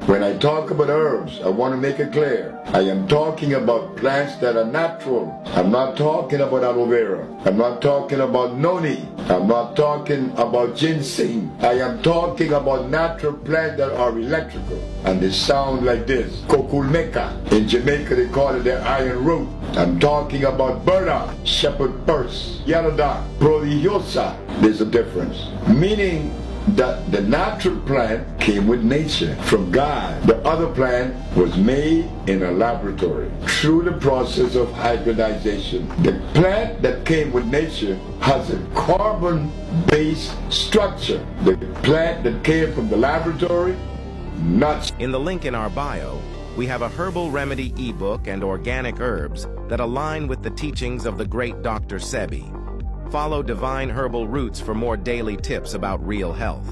When I talk about herbs, I want to make it clear. I am talking about plants that are natural. I'm not talking about aloe vera. I'm not talking about noni. I'm not talking about ginseng. I am talking about natural plants that are electrical. And they sound like this. Kokulmeka. In Jamaica they call it their iron root. I'm talking about burdock, shepherd purse, yellow dock, prodigiosa. There's a difference. Meaning that the natural plant came with nature from God. The other plant was made in a laboratory through the process of hybridization. The plant that came with nature has a carbon-based structure. The plant that came from the laboratory, not. In the link in our bio, we have a herbal remedy ebook and organic herbs that align with the teachings of the great Dr. Sebi. Follow Divine Herbal Roots for more daily tips about real health.